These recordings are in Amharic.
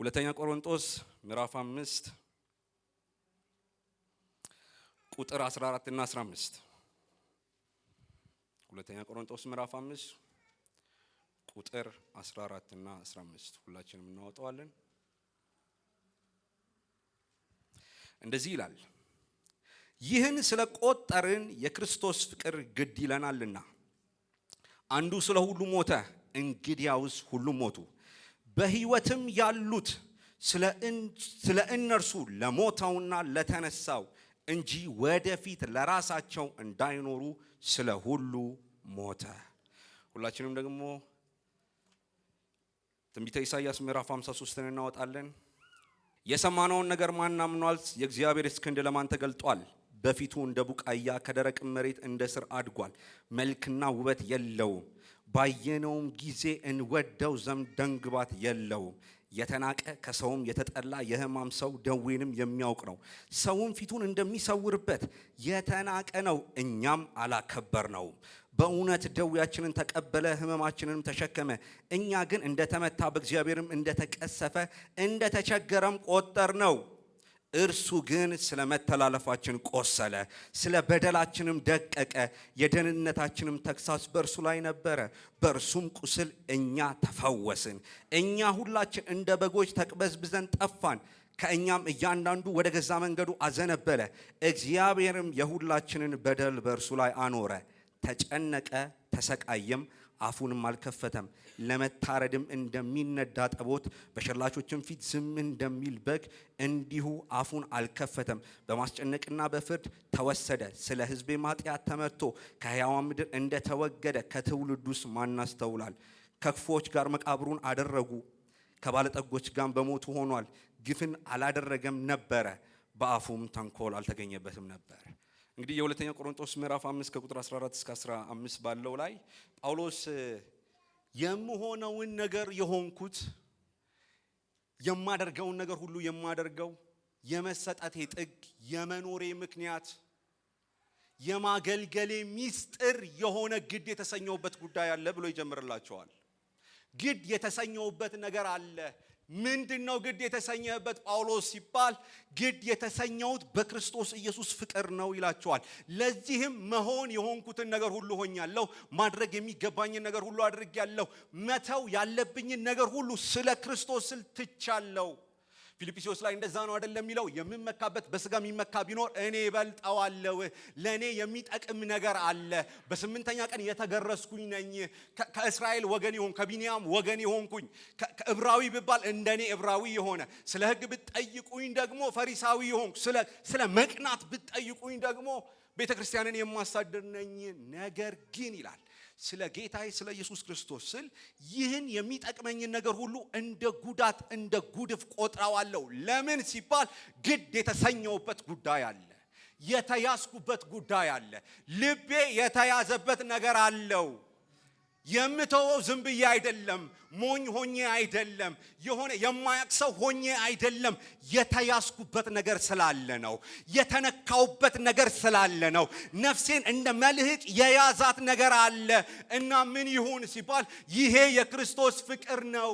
ሁለተኛ ቆሮንቶስ ምዕራፍ 5 ቁጥር 14 እና 15 ሁለተኛ ቆሮንቶስ ምዕራፍ 5 ቁጥር 14 እና 15 ሁላችንም እናወጣዋለን። እንደዚህ ይላል፣ ይህን ስለቆጠርን የክርስቶስ ፍቅር ግድ ይለናልና። አንዱ ስለ ሁሉ ሞተ፣ እንግዲያውስ ሁሉም ሞቱ። በሕይወትም ያሉት ስለ እነርሱ ለሞተውና ለተነሳው እንጂ ወደፊት ለራሳቸው እንዳይኖሩ ስለ ሁሉ ሞተ። ሁላችንም ደግሞ ትንቢተ ኢሳይያስ ምዕራፍ 53 እናወጣለን። የሰማነውን ነገር ማን አምኗል? የእግዚአብሔር ክንድ ለማን ተገልጧል? በፊቱ እንደ ቡቃያ ከደረቅ መሬት እንደ ስር አድጓል። መልክና ውበት የለውም፣ ባየነውም ጊዜ እንወደው ዘንድ ደንግባት የለውም። የተናቀ ከሰውም የተጠላ የሕማም ሰው ደዌንም የሚያውቅ ነው። ሰውም ፊቱን እንደሚሰውርበት የተናቀ ነው፣ እኛም አላከበርነውም። በእውነት ደዌያችንን ተቀበለ፣ ሕመማችንንም ተሸከመ። እኛ ግን እንደተመታ በእግዚአብሔርም እንደተቀሰፈ እንደተቸገረም ቆጠርነው። እርሱ ግን ስለ መተላለፋችን ቆሰለ፣ ስለ በደላችንም ደቀቀ። የደህንነታችንም ተግሣጽ በእርሱ ላይ ነበረ፣ በእርሱም ቁስል እኛ ተፈወስን። እኛ ሁላችን እንደ በጎች ተቅበዝብዘን ጠፋን፣ ከእኛም እያንዳንዱ ወደ ገዛ መንገዱ አዘነበለ። እግዚአብሔርም የሁላችንን በደል በእርሱ ላይ አኖረ። ተጨነቀ፣ ተሰቃየም፣ አፉንም አልከፈተም። ለመታረድም እንደሚነዳ ጠቦት በሸላቾችም ፊት ዝም እንደሚል በግ እንዲሁ አፉን አልከፈተም። በማስጨነቅና በፍርድ ተወሰደ። ስለ ሕዝቤ ኃጢአት ተመትቶ ከሕያዋን ምድር እንደተወገደ ከትውልዱስ ማን ያስተውላል? ከክፉዎች ጋር መቃብሩን አደረጉ፣ ከባለጠጎች ጋር በሞቱ ሆኗል። ግፍን አላደረገም ነበረ፣ በአፉም ተንኮል አልተገኘበትም ነበር። እንግዲህ የሁለተኛ ቆሮንቶስ ምዕራፍ 5 ከቁጥር 14 እስከ 15 ባለው ላይ ጳውሎስ የምሆነውን ነገር የሆንኩት፣ የማደርገውን ነገር ሁሉ የማደርገው፣ የመሰጠቴ ጥግ፣ የመኖሬ ምክንያት፣ የማገልገሌ ሚስጥር የሆነ ግድ የተሰኘውበት ጉዳይ አለ ብሎ ይጀምርላቸዋል። ግድ የተሰኘውበት ነገር አለ። ምንድነው ግድ የተሰኘበት ጳውሎስ ሲባል? ግድ የተሰኘውት በክርስቶስ ኢየሱስ ፍቅር ነው ይላቸዋል። ለዚህም መሆን የሆንኩትን ነገር ሁሉ ሆኛለሁ፣ ማድረግ የሚገባኝን ነገር ሁሉ አድርጌያለሁ፣ መተው ያለብኝን ነገር ሁሉ ስለ ክርስቶስ ስል ትቻለሁ። ፊልጵስዩስ ላይ እንደዛ ነው አይደለም የሚለው? የምመካበት በስጋ የሚመካ ቢኖር እኔ እበልጠዋለሁ። ለኔ የሚጠቅም ነገር አለ። በስምንተኛ ቀን የተገረዝኩኝ ነኝ። ከእስራኤል ወገን ይሆን ከቢንያም ወገን ይሆንኩኝ። ከዕብራዊ ብባል እንደኔ ዕብራዊ የሆነ፣ ስለ ሕግ ብትጠይቁኝ ደግሞ ፈሪሳዊ ይሆንኩ፣ ስለ መቅናት ብትጠይቁኝ ደግሞ ቤተክርስቲያንን የማሳድር ነኝ። ነገር ግን ይላል ስለ ጌታዬ ስለ ኢየሱስ ክርስቶስ ስል ይህን የሚጠቅመኝን ነገር ሁሉ እንደ ጉዳት እንደ ጉድፍ ቆጥረዋለሁ። ለምን ሲባል ግድ የተሰኘውበት ጉዳይ አለ፣ የተያዝኩበት ጉዳይ አለ፣ ልቤ የተያዘበት ነገር አለው። የምተወው ዝም ብዬ አይደለም፣ ሞኝ ሆኜ አይደለም፣ የሆነ የማያውቅ ሰው ሆኜ አይደለም። የተያዝኩበት ነገር ስላለ ነው፣ የተነካውበት ነገር ስላለ ነው። ነፍሴን እንደ መልህቅ የያዛት ነገር አለ እና ምን ይሁን ሲባል ይሄ የክርስቶስ ፍቅር ነው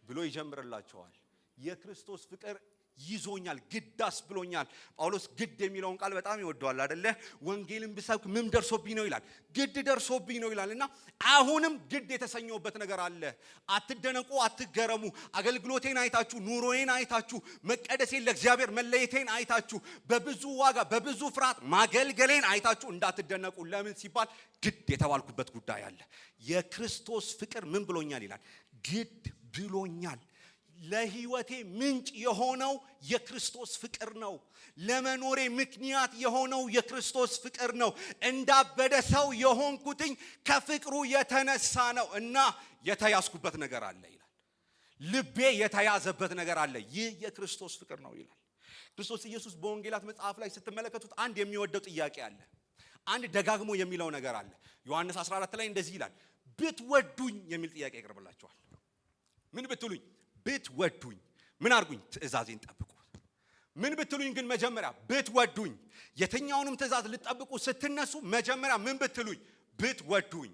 ብሎ ይጀምርላቸዋል። የክርስቶስ ፍቅር ይዞኛል፣ ግዳስ ብሎኛል። ጳውሎስ ግድ የሚለውን ቃል በጣም ይወደዋል አይደለ? ወንጌልን ብሰብክ ምን ደርሶብኝ ነው ይላል? ግድ ደርሶብኝ ነው ይላልና አሁንም ግድ የተሰኘውበት ነገር አለ። አትደነቁ፣ አትገረሙ። አገልግሎቴን አይታችሁ፣ ኑሮዬን አይታችሁ፣ መቀደሴን ለእግዚአብሔር መለየቴን አይታችሁ፣ በብዙ ዋጋ በብዙ ፍርሃት ማገልገሌን አይታችሁ እንዳትደነቁ። ለምን ሲባል ግድ የተባልኩበት ጉዳይ አለ። የክርስቶስ ፍቅር ምን ብሎኛል ይላል? ግድ ብሎኛል። ለህይወቴ ምንጭ የሆነው የክርስቶስ ፍቅር ነው። ለመኖሬ ምክንያት የሆነው የክርስቶስ ፍቅር ነው። እንዳበደ ሰው የሆንኩትኝ ከፍቅሩ የተነሳ ነው እና የተያዝኩበት ነገር አለ ይላል። ልቤ የተያዘበት ነገር አለ። ይህ የክርስቶስ ፍቅር ነው ይላል። ክርስቶስ ኢየሱስ በወንጌላት መጽሐፍ ላይ ስትመለከቱት አንድ የሚወደው ጥያቄ አለ። አንድ ደጋግሞ የሚለው ነገር አለ። ዮሐንስ 14 ላይ እንደዚህ ይላል፣ ብትወዱኝ የሚል ጥያቄ ያቀርብላችኋል። ምን ብትሉኝ? ብትወዱኝ ምን አድርጉኝ? ትእዛዜን ጠብቁ። ምን ብትሉኝ ግን መጀመሪያ ብትወዱኝ። የትኛውንም ትእዛዝ ልትጠብቁ ስትነሱ መጀመሪያ ምን ብትሉኝ? ብትወዱኝ።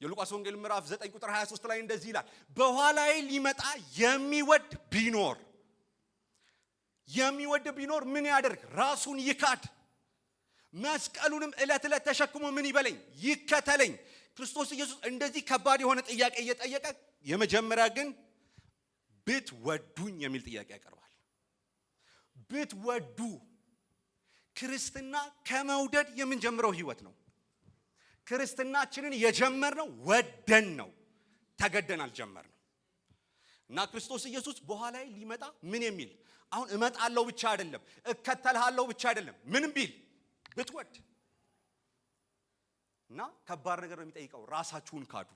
የሉቃስ ወንጌል ምዕራፍ 9 ቁጥር 23 ላይ እንደዚህ ይላል፣ በኋላዬ ሊመጣ የሚወድ ቢኖር ምን ያደርግ? ራሱን ይካድ፣ መስቀሉንም ዕለት ዕለት ተሸክሞ ምን ይበለኝ? ይከተለኝ። ክርስቶስ ኢየሱስ እንደዚህ ከባድ የሆነ ጥያቄ እየጠየቀ የመጀመሪያ ግን ብትወዱኝ የሚል ጥያቄ ያቀርባል። ብትወዱ። ክርስትና ከመውደድ የምንጀምረው ህይወት ነው። ክርስትናችንን የጀመርነው ወደን ነው፣ ተገደን አልጀመርነው። እና ክርስቶስ ኢየሱስ በኋላ ሊመጣ ምን የሚል አሁን እመጣለሁ ብቻ አይደለም፣ እከተልሃለሁ ብቻ አይደለም፣ ምንም ቢል ብትወድ። እና ከባድ ነገር ነው የሚጠይቀው። ራሳችሁን ካዱ።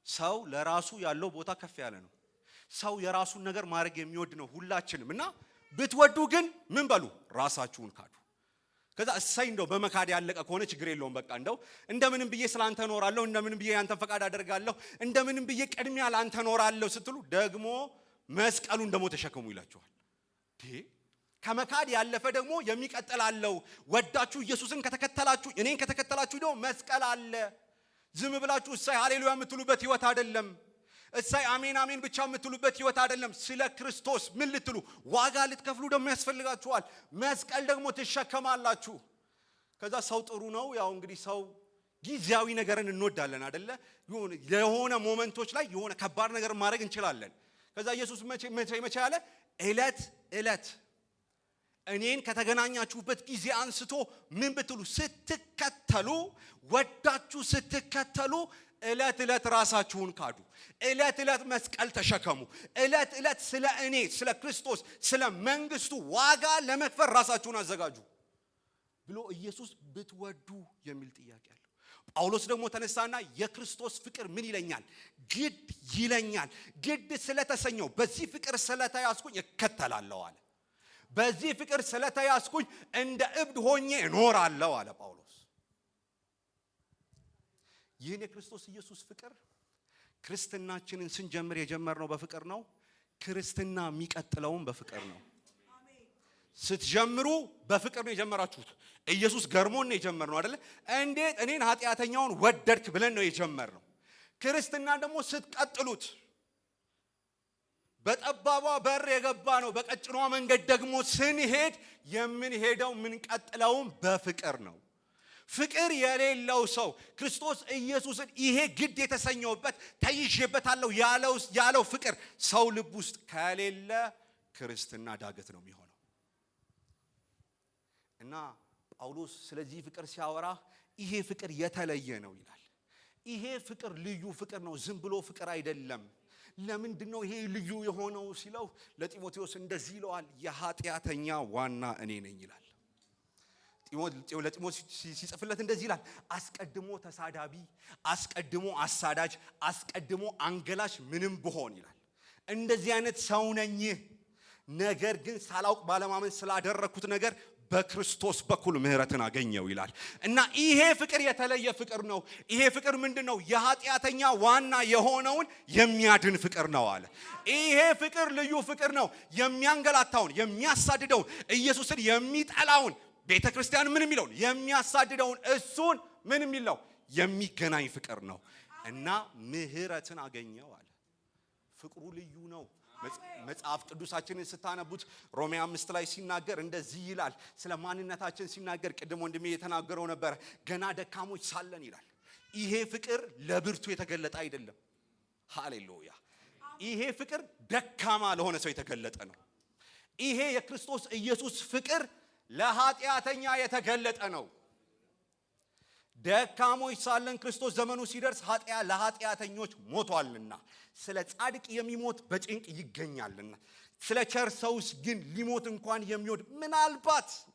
ሰው ለራሱ ያለው ቦታ ከፍ ያለ ነው። ሰው የራሱን ነገር ማድረግ የሚወድ ነው ሁላችንም። እና ብትወዱ ግን ምን በሉ? ራሳችሁን ካዱ። ከዛ እሰይ እንደው በመካድ ያለቀ ከሆነ ችግር የለውም። በቃ እንደምንም ብዬ ስላንተ ኖራለሁ፣ እንደምንም ብዬ ያንተን ፈቃድ አደርጋለሁ፣ እንደምንም ብዬ ቅድሚያ ላንተ ኖራለሁ ስትሉ ደግሞ መስቀሉን ደግሞ ተሸከሙ ይላችኋል። ከመካድ ያለፈ ደግሞ የሚቀጥል አለው። ወዳችሁ ኢየሱስን ከተከተላችሁ፣ እኔን ከተከተላችሁ ደግሞ መስቀል አለ። ዝም ብላችሁ እሰይ ሃሌሉያ የምትሉበት ህይወት አይደለም። እሰይ አሜን አሜን ብቻ የምትሉበት ህይወት አይደለም። ስለ ክርስቶስ ምን ልትሉ ዋጋ ልትከፍሉ ደግሞ ያስፈልጋችኋል። መስቀል ደግሞ ትሸከማላችሁ። ከዛ ሰው ጥሩ ነው። ያው እንግዲህ ሰው ጊዜያዊ ነገርን እንወዳለን አይደለ? የሆነ ሞመንቶች ላይ የሆነ ከባድ ነገር ማድረግ እንችላለን። ከዛ ኢየሱስ መቼ ያለ ዕለት እኔን ከተገናኛችሁበት ጊዜ አንስቶ ምን ብትሉ ስትከተሉ፣ ወዳችሁ ስትከተሉ ዕለት ራሳችሁን ካዱ። ዕለት መስቀል ተሸከሙ። ዕለት ስለ እኔ፣ ስለ ክርስቶስ፣ ስለ መንግስቱ ዋጋ ለመክፈል ራሳችሁን አዘጋጁ ብሎ ኢየሱስ ብትወዱ የሚል ጥያቄ አለው። ጳውሎስ ደግሞ ተነሳና የክርስቶስ ፍቅር ምን ይለኛል? ግድ ይለኛል። ግድ ስለተሰኘው በዚህ ፍቅር ስለተያዝኩኝ እከተላለሁ አለ። በዚህ ፍቅር ስለተያዝኩኝ እንደ እብድ ሆኜ እኖራለሁ አለ ጳውሎስ። ይህን የክርስቶስ ኢየሱስ ፍቅር ክርስትናችንን ስንጀምር የጀመርነው በፍቅር ነው። ክርስትና የሚቀጥለውም በፍቅር ነው። ስትጀምሩ በፍቅር ነው የጀመራችሁት። ኢየሱስ ገርሞን ነው የጀመርነው አይደለ? እንዴት እኔን ኃጢአተኛውን ወደድክ ብለን ነው የጀመርነው። ክርስትና ደግሞ ስትቀጥሉት በጠባቧ በር የገባ ነው። በቀጭኗ መንገድ ደግሞ ስንሄድ የምንሄደው የምንቀጥለውም በፍቅር ነው። ፍቅር የሌለው ሰው ክርስቶስ ኢየሱስን ይሄ ግድ የተሰኘውበት ተይዤበታለሁ ያለው ፍቅር ሰው ልብ ውስጥ ከሌለ ክርስትና ዳገት ነው የሚሆነው። እና ጳውሎስ ስለዚህ ፍቅር ሲያወራ ይሄ ፍቅር የተለየ ነው ይላል። ይሄ ፍቅር ልዩ ፍቅር ነው፣ ዝም ብሎ ፍቅር አይደለም። ለምንድን ነው ይሄ ልዩ የሆነው ሲለው ለጢሞቴዎስ እንደዚህ ይለዋል፣ የኃጢአተኛ ዋና እኔ ነኝ ይላል። ለጢሞቴዎስ ሲጽፍለት እንደዚህ ይላል፣ አስቀድሞ ተሳዳቢ፣ አስቀድሞ አሳዳጅ፣ አስቀድሞ አንገላሽ ምንም ብሆን ይላል። እንደዚህ አይነት ሰው ነኝ። ነገር ግን ሳላውቅ ባለማመን ስላደረኩት ነገር በክርስቶስ በኩል ምህረትን አገኘው ይላል። እና ይሄ ፍቅር የተለየ ፍቅር ነው። ይሄ ፍቅር ምንድነው? የኃጢአተኛ ዋና የሆነውን የሚያድን ፍቅር ነው አለ። ይሄ ፍቅር ልዩ ፍቅር ነው። የሚያንገላታውን፣ የሚያሳድደውን፣ ኢየሱስን የሚጠላውን፣ ቤተ ክርስቲያን ምን የሚለውን የሚያሳድደውን እሱን ምን የሚለው የሚገናኝ ፍቅር ነው። እና ምህረትን አገኘው አለ። ፍቅሩ ልዩ ነው። መጽሐፍ ቅዱሳችንን ስታነቡት ሮሜ 5 ላይ ሲናገር እንደዚህ ይላል። ስለ ማንነታችን ሲናገር ቅድም ወንድሜ የተናገረው ነበር። ገና ደካሞች ሳለን ይላል። ይሄ ፍቅር ለብርቱ የተገለጠ አይደለም። ሃሌሉያ! ይሄ ፍቅር ደካማ ለሆነ ሰው የተገለጠ ነው። ይሄ የክርስቶስ ኢየሱስ ፍቅር ለኃጢአተኛ የተገለጠ ነው። ደካሞች ሳለን ክርስቶስ ዘመኑ ሲደርስ ለኃጢአተኞች ሞቷልና፣ ስለ ጻድቅ የሚሞት በጭንቅ ይገኛልና፣ ስለ ቸር ሰውስ ግን ሊሞት እንኳን የሚወድ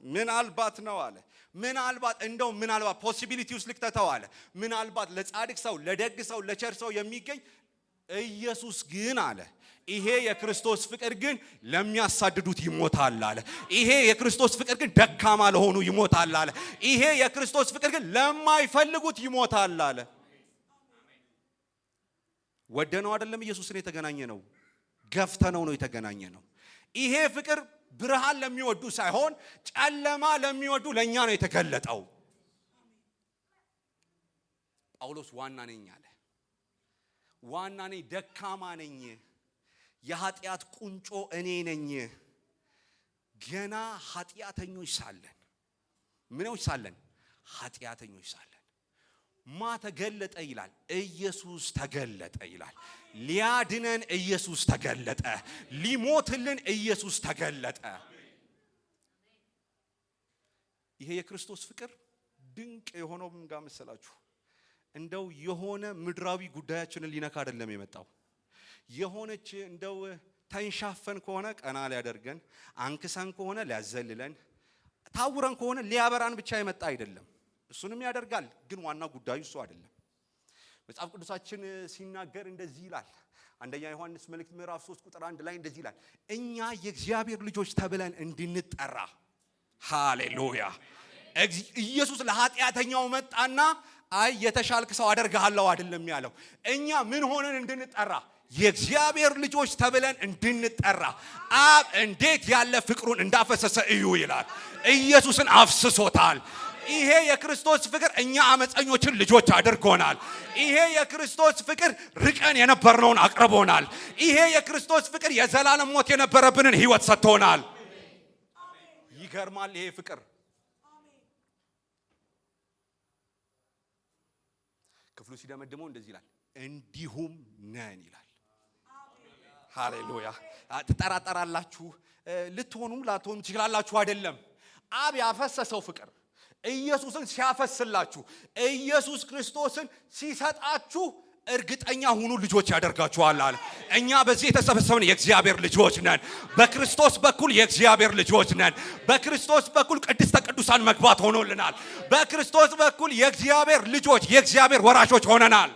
ምናልባት ነው አለ። ምናልባት ፖሲቢሊቲ ውስጥ ልክተተው አለ። ምናልባት ለጻድቅ ሰው፣ ለደግ ሰው፣ ለቸር ሰው የሚገኝ ኢየሱስ ግን አለ ይሄ የክርስቶስ ፍቅር ግን ለሚያሳድዱት ይሞታል አለ። ይሄ የክርስቶስ ፍቅር ግን ደካማ ለሆኑ ይሞታል አለ። ይሄ የክርስቶስ ፍቅር ግን ለማይፈልጉት ይሞታል አለ። ወደነው አይደለም ኢየሱስን የተገናኘ ነው፣ ገፍተነው ነው የተገናኘ ነው። ይሄ ፍቅር ብርሃን ለሚወዱ ሳይሆን ጨለማ ለሚወዱ ለኛ ነው የተገለጠው። ጳውሎስ ዋና ነኝ አለ። ዋና ነኝ፣ ደካማ ነኝ፣ የኃጢአት ቁንጮ እኔ ነኝ። ገና ኃጢአተኞች ሳለን ምኖች ሳለን ኃጢአተኞች ሳለን ማ ተገለጠ ይላል? ኢየሱስ ተገለጠ ይላል። ሊያድነን ኢየሱስ ተገለጠ። ሊሞትልን ኢየሱስ ተገለጠ። ይሄ የክርስቶስ ፍቅር ድንቅ የሆነው ምን ጋር መሰላችሁ? እንደው የሆነ ምድራዊ ጉዳያችንን ሊነካ አይደለም የመጣው። የሆነች እንደው ተንሻፈን ከሆነ ቀና ሊያደርገን፣ አንክሰን ከሆነ ሊያዘልለን፣ ታውረን ከሆነ ሊያበራን ብቻ የመጣ አይደለም። እሱንም ያደርጋል፣ ግን ዋና ጉዳዩ እሱ አይደለም። መጽሐፍ ቅዱሳችን ሲናገር እንደዚህ ይላል። አንደኛ ዮሐንስ መልእክት ምዕራፍ 3 ቁጥር 1 ላይ እንደዚህ ይላል፣ እኛ የእግዚአብሔር ልጆች ተብለን እንድንጠራ። ሃሌሉያ! ኢየሱስ ለኃጢአተኛው መጣና አይ የተሻልክ ሰው አደርግሃለሁ አይደለም ያለው። እኛ ምን ሆነን እንድንጠራ? የእግዚአብሔር ልጆች ተብለን እንድንጠራ። አብ እንዴት ያለ ፍቅሩን እንዳፈሰሰ እዩ ይላል። ኢየሱስን አፍስሶታል። ይሄ የክርስቶስ ፍቅር እኛ አመፀኞችን ልጆች አድርጎናል። ይሄ የክርስቶስ ፍቅር ርቀን የነበርነውን አቅርቦናል። ይሄ የክርስቶስ ፍቅር የዘላለም ሞት የነበረብንን ሕይወት ሰጥቶናል። ይገርማል ይሄ ፍቅር። ክፍሉ ሲደመድመው እንደዚህ ይላል፣ እንዲሁም ነን ይላል። ሃሌሉያ! ትጠራጠራላችሁ፣ ልትሆኑም ላትሆኑም ትችላላችሁ። አይደለም አብ ያፈሰሰው ፍቅር ኢየሱስን ሲያፈስላችሁ፣ ኢየሱስ ክርስቶስን ሲሰጣችሁ እርግጠኛ ሁኑ ልጆች ያደርጋችኋል አለ። እኛ በዚህ የተሰበሰብን የእግዚአብሔር ልጆች ነን። በክርስቶስ በኩል የእግዚአብሔር ልጆች ነን። በክርስቶስ በኩል ቅድስተ ቅዱሳን መግባት ሆኖልናል። በክርስቶስ በኩል የእግዚአብሔር ልጆች፣ የእግዚአብሔር ወራሾች ሆነናል።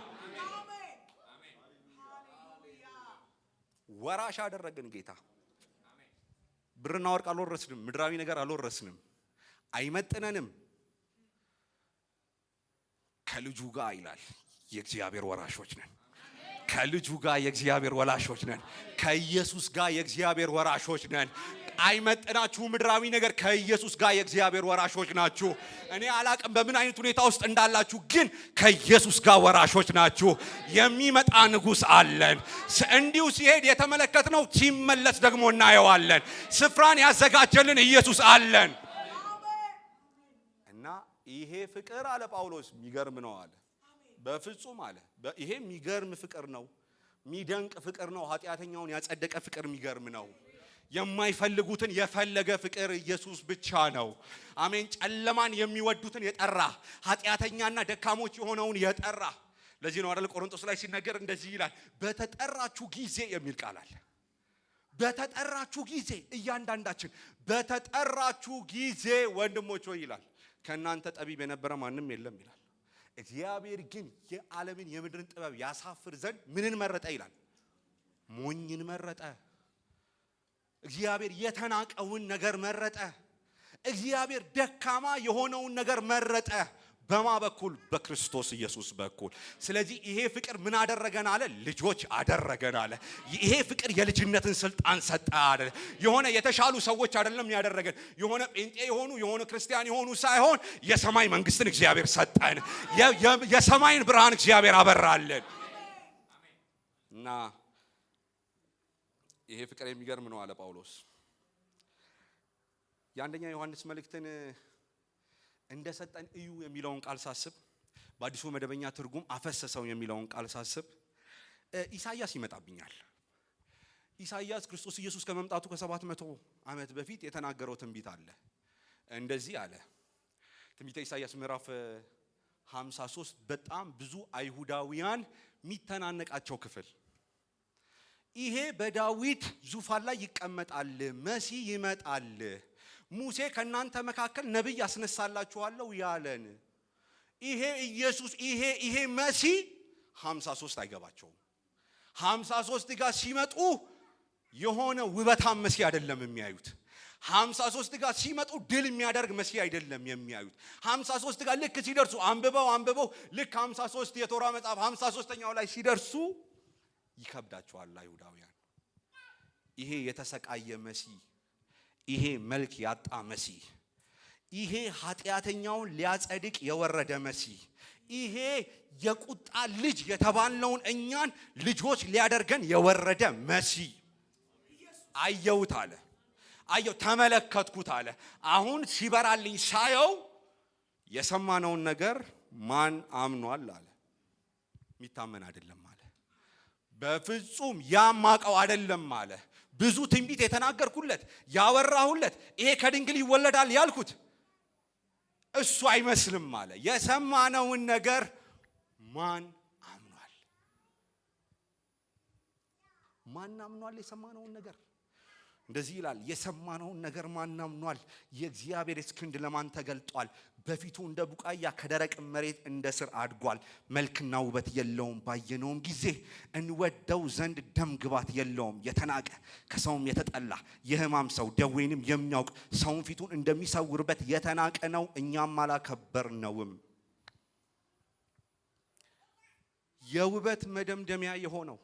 ወራሽ አደረገን ጌታ። ብርና ወርቅ አልወረስንም፣ ምድራዊ ነገር አልወረስንም፣ አይመጥነንም። ከልጁ ጋር ይላል የእግዚአብሔር ወራሾች ነን። ከልጁ ጋር የእግዚአብሔር ወራሾች ነን። ከኢየሱስ ጋር የእግዚአብሔር ወራሾች ነን። አይመጥናችሁ ምድራዊ ነገር፣ ከኢየሱስ ጋር የእግዚአብሔር ወራሾች ናችሁ። እኔ አላቅም በምን አይነት ሁኔታ ውስጥ እንዳላችሁ፣ ግን ከኢየሱስ ጋር ወራሾች ናችሁ። የሚመጣ ንጉሥ አለን። እንዲሁ ሲሄድ የተመለከትነው ሲመለስ ደግሞ እናየዋለን። ስፍራን ያዘጋጀልን ኢየሱስ አለን እና ይሄ ፍቅር አለ ጳውሎስ የሚገርም ነው አለ። በፍጹም አለ ይሄ የሚገርም ፍቅር ነው፣ የሚደንቅ ፍቅር ነው። ኃጢአተኛውን ያጸደቀ ፍቅር የሚገርም ነው። የማይፈልጉትን የፈለገ ፍቅር ኢየሱስ ብቻ ነው። አሜን። ጨለማን የሚወዱትን የጠራ፣ ኃጢአተኛና ደካሞች የሆነውን የጠራ። ለዚህ ነው አይደል ቆሮንቶስ ላይ ሲነገር እንደዚህ ይላል፣ በተጠራችሁ ጊዜ የሚል ቃል አለ። በተጠራችሁ ጊዜ፣ እያንዳንዳችን በተጠራችሁ ጊዜ ወንድሞች ሆይ ይላል፣ ከእናንተ ጠቢብ የነበረ ማንም የለም ይላል። እግዚአብሔር ግን የዓለምን የምድርን ጥበብ ያሳፍር ዘንድ ምንን መረጠ ይላል? ሞኝን መረጠ። እግዚአብሔር የተናቀውን ነገር መረጠ። እግዚአብሔር ደካማ የሆነውን ነገር መረጠ። በማ በኩል? በክርስቶስ ኢየሱስ በኩል። ስለዚህ ይሄ ፍቅር ምን አደረገን አለ? ልጆች አደረገን አለ። ይሄ ፍቅር የልጅነትን ስልጣን ሰጠ አለ። የሆነ የተሻሉ ሰዎች አይደለም ያደረገን፣ የሆነ ጴንጤ የሆኑ የሆነ ክርስቲያን የሆኑ ሳይሆን የሰማይ መንግስትን እግዚአብሔር ሰጠን። የሰማይን ብርሃን እግዚአብሔር አበራልን እና ይሄ ፍቅር የሚገርም ነው አለ ጳውሎስ። የአንደኛ ዮሐንስ መልእክትን እንደሰጠን እዩ የሚለውን ቃል ሳስብ፣ በአዲሱ መደበኛ ትርጉም አፈሰሰው የሚለውን ቃል ሳስብ ኢሳይያስ ይመጣብኛል። ኢሳይያስ ክርስቶስ ኢየሱስ ከመምጣቱ ከ700 ዓመት በፊት የተናገረው ትንቢት አለ። እንደዚህ አለ። ትንቢተ ኢሳይያስ ምዕራፍ 53 በጣም ብዙ አይሁዳውያን የሚተናነቃቸው ክፍል። ይሄ በዳዊት ዙፋን ላይ ይቀመጣል፣ መሲህ ይመጣል፣ ሙሴ ከናንተ መካከል ነብይ ያስነሳላችኋለሁ ያለን ይሄ ኢየሱስ ይሄ መሲህ 53 አይገባቸውም። 53 ጋር ሲመጡ የሆነ ውበታም መሲህ አይደለም የሚያዩት። 53 ጋር ሲመጡ ድል የሚያደርግ መሲህ አይደለም የሚያዩት። 53 ጋር ልክ ሲደርሱ አንብበው ልክ 53 የቶራ መጽሐፍ 53ኛው ላይ ሲደርሱ ይከብዳቸዋል አይሁዳውያን። ይሄ የተሰቃየ መሲህ፣ ይሄ መልክ ያጣ መሲህ፣ ይሄ ኃጢአተኛውን ሊያጸድቅ የወረደ መሲህ፣ ይሄ የቁጣ ልጅ የተባልነውን እኛን ልጆች ሊያደርገን የወረደ መሲህ አየሁት አለ። አየሁ፣ ተመለከትኩት አለ። አሁን ሲበራልኝ ሳየው የሰማነውን ነገር ማን አምኗል አለ። የሚታመን አይደለም አለ። በፍጹም ያማቀው አይደለም አለ። ብዙ ትንቢት የተናገርኩለት ያወራሁለት ይሄ ከድንግል ይወለዳል ያልኩት እሱ አይመስልም አለ። የሰማነውን ነገር ማን አምኗል? ማን አምኗል? የሰማነውን ነገር እንደዚህ ይላል። የሰማነውን ነገር ማን አምኗል? የእግዚአብሔር ክንድ ለማን ተገልጧል? በፊቱ እንደ ቡቃያ ከደረቅ መሬት እንደ ስር አድጓል። መልክና ውበት የለውም፣ ባየነውም ጊዜ እንወደው ዘንድ ደም ግባት የለውም። የተናቀ ከሰውም የተጠላ የሕማም ሰው ደዌንም የሚያውቅ ሰውን ፊቱን እንደሚሰውርበት የተናቀ ነው፣ እኛም አላከበርነውም። የውበት መደምደሚያ የሆነው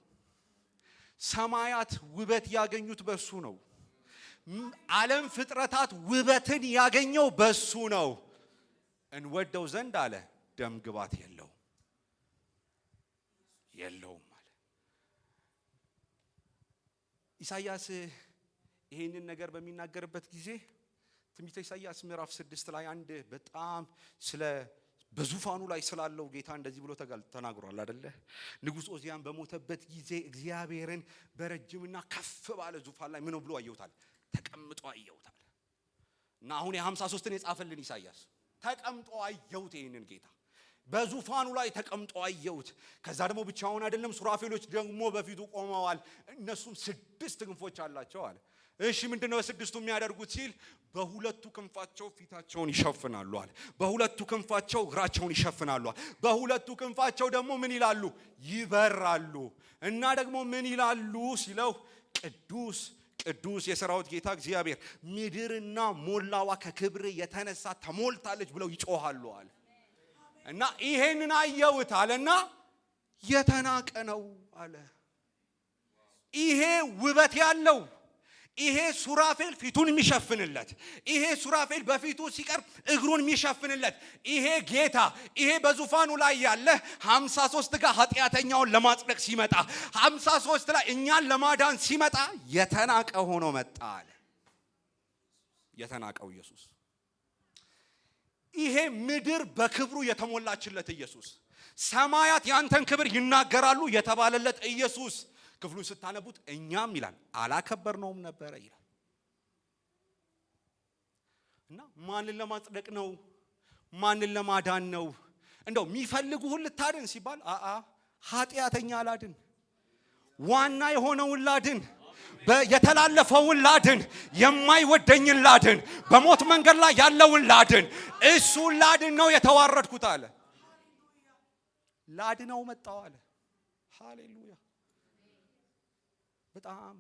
ሰማያት ውበት ያገኙት በሱ ነው። ዓለም ፍጥረታት ውበትን ያገኘው በሱ ነው። እንወደው ዘንድ አለ ደም ግባት የለውም አለ። ኢሳይያስ ይሄንን ነገር በሚናገርበት ጊዜ ትንቢተ ኢሳይያስ ምዕራፍ 6 ላይ አንድ በጣም ስለ በዙፋኑ ላይ ስላለው ጌታ እንደዚህ ብሎ ተናግሯል አይደለ? ንጉሥ ዖዝያን በሞተበት ጊዜ እግዚአብሔርን በረጅምና ከፍ ባለ ዙፋን ላይ ምን ብሎ አየሁታል? ተቀምጦ አየሁታል። እና አሁን የ53ን የጻፈልን ኢሳይያስ ተቀምጦ አየሁት። ይሄንን ጌታ በዙፋኑ ላይ ተቀምጦ አየሁት። ከዛ ደግሞ ብቻውን አይደለም፣ ሱራፌሎች ደግሞ በፊቱ ቆመዋል። እነሱም 6 ክንፎች አላቸው አለ። እሺ ምንድነው በስድስቱ የሚያደርጉት ሲል በሁለቱ ክንፋቸው ፊታቸውን ይሸፍናሉ አለ። በሁለቱ ክንፋቸው እግራቸውን ይሸፍናሉ አለ። በሁለቱ ክንፋቸው ደግሞ ምን ይላሉ? ይበራሉ። እና ደግሞ ምን ይላሉ ሲለው ቅዱስ ቅዱስ የሰራዊት ጌታ እግዚአብሔር፣ ምድርና ሞላዋ ከክብር የተነሳ ተሞልታለች ብለው ይጮሃሉ አለ። እና ይሄንን አየሁት አለና የተናቀ ነው አለ። ይሄ ውበት ያለው ይሄ ሱራፌል ፊቱን የሚሸፍንለት፣ ይሄ ሱራፌል በፊቱ ሲቀርብ እግሩን የሚሸፍንለት ይሄ ጌታ፣ ይሄ በዙፋኑ ላይ ያለ 53 ጋር ኃጢአተኛውን ለማጽደቅ ሲመጣ 53 ላይ እኛን ለማዳን ሲመጣ የተናቀ ሆኖ መጣ አለ። የተናቀው ኢየሱስ፣ ይሄ ምድር በክብሩ የተሞላችለት ኢየሱስ፣ ሰማያት ያንተን ክብር ይናገራሉ የተባለለት ኢየሱስ ክፍሉን ስታነቡት እኛም ይላል አላከበርነውም ነበረ ይላል። እና ማንን ለማጽደቅ ነው? ማንን ለማዳን ነው? እንደው የሚፈልጉህን ልታድን ሲባል ኃጢአተኛ ላድን፣ ዋና የሆነውን ላድን፣ የተላለፈውን ላድን፣ የማይወደኝን ላድን፣ በሞት መንገድ ላይ ያለውን ላድን፣ እሱን ላድን ነው የተዋረድኩት አለ። ላድነው መጣው አለ። ሃሌሉያ። በጣም